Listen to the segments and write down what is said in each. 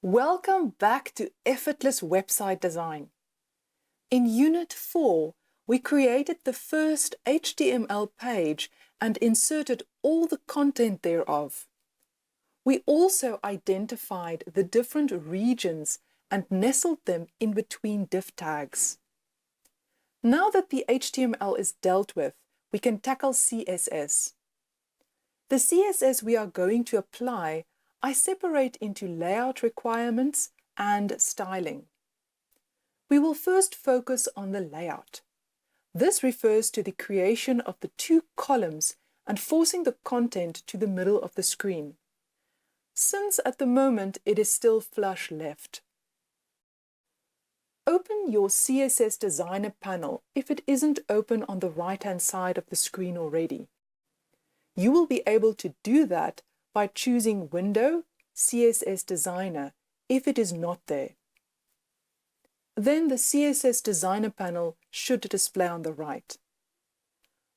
Welcome back to Effortless Website Design. In Unit 4, we created the first HTML page and inserted all the content thereof. We also identified the different regions and nestled them in between div tags. Now that the HTML is dealt with, we can tackle CSS. The CSS we are going to apply I separate into layout requirements and styling. We will first focus on the layout. This refers to the creation of the two columns and forcing the content to the middle of the screen, since at the moment it is still flush left. Open your CSS Designer panel if it isn't open on the right-hand side of the screen already. You will be able to do that by choosing Window, CSS Designer, if it is not there. Then the CSS Designer panel should display on the right.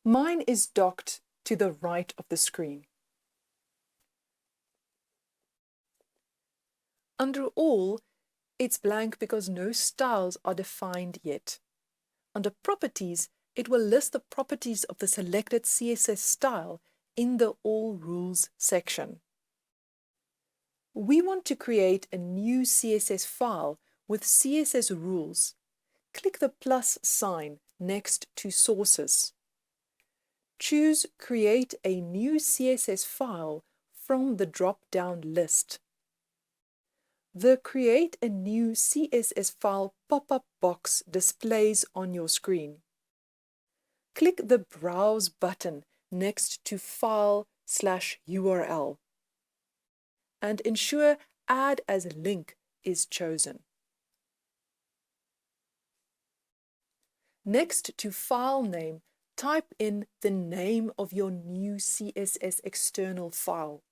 Mine is docked to the right of the screen. Under All, it's blank because no styles are defined yet. Under Properties, it will list the properties of the selected CSS style in the All Rules section. We want to create a new CSS file with CSS rules. Click the plus sign next to Sources. Choose Create a new CSS file from the drop-down list. The Create a new CSS file pop-up box displays on your screen. Click the Browse button next to File/URL and ensure Add as a Link is chosen. Next to File Name, type in the name of your new CSS external file.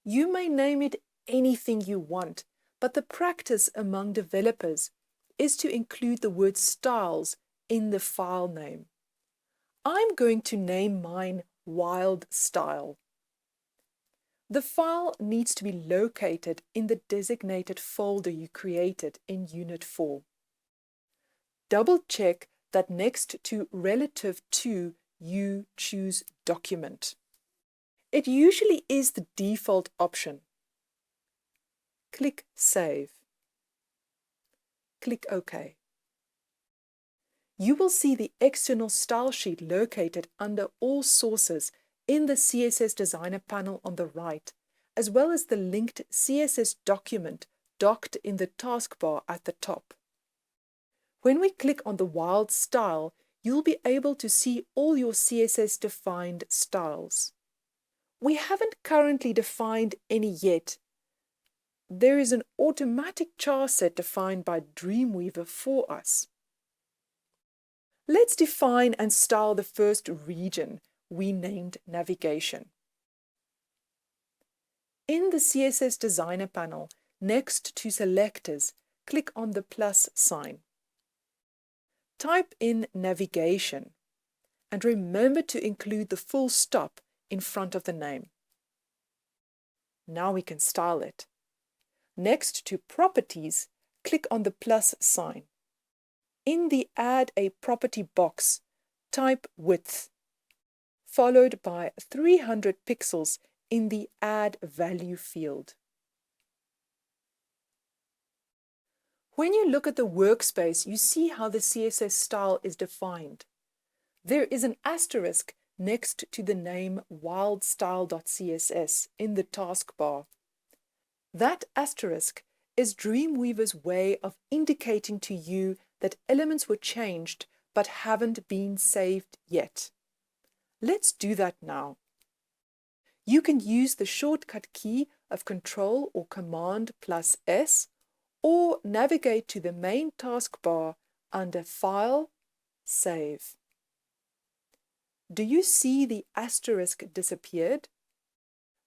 You may name it anything you want, but the practice among developers is to include the word styles in the file name. I'm going to name mine Wild Style. The file needs to be located in the designated folder you created in Unit 4. Double-check that next to Relative to you choose Document. It usually is the default option. Click Save. Click OK. You will see the external style sheet located under All Sources in the CSS Designer panel on the right, as well as the linked CSS document docked in the taskbar at the top. When we click on the Wild Style, you'll be able to see all your CSS-defined styles. We haven't currently defined any yet. There is an automatic char set defined by Dreamweaver for us. Let's define and style the first region we named Navigation. In the CSS Designer panel, next to Selectors, click on the plus sign. Type in Navigation and remember to include the full stop in front of the name. Now we can style it. Next to Properties, click on the plus sign. In the Add a Property box, type Width, followed by 300 pixels in the Add Value field. When you look at the workspace, you see how the CSS style is defined. There is an asterisk next to the name wildstyle.css in the taskbar. That asterisk is Dreamweaver's way of indicating to you that elements were changed but haven't been saved yet. Let's do that now. You can use the shortcut key of Ctrl or Command plus S or navigate to the main taskbar under File, Save. Do you see the asterisk disappeared?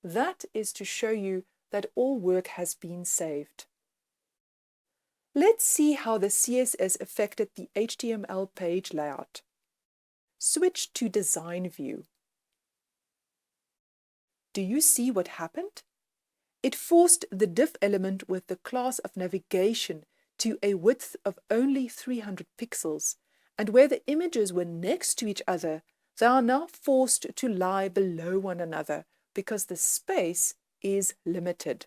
That is to show you that all work has been saved. Let's see how the CSS affected the HTML page layout. Switch to Design View. Do you see what happened? It forced the div element with the class of navigation to a width of only 300 pixels, and where the images were next to each other, they are now forced to lie below one another because the space is limited.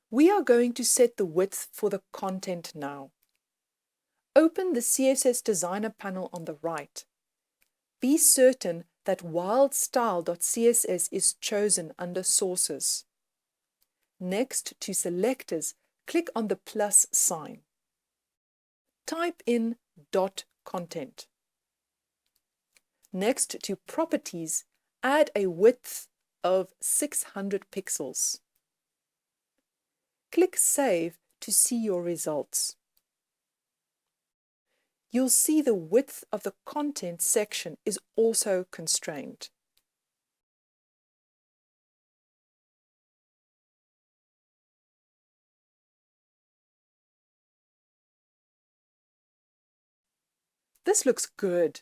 We are going to set the width for the content now. Open the CSS Designer panel on the right. Be certain that wildstyle.css is chosen under Sources. Next to Selectors, click on the plus sign. Type in .content. Next to Properties, add a width of 600 pixels. Click Save to see your results. You'll see the width of the content section is also constrained. This looks good.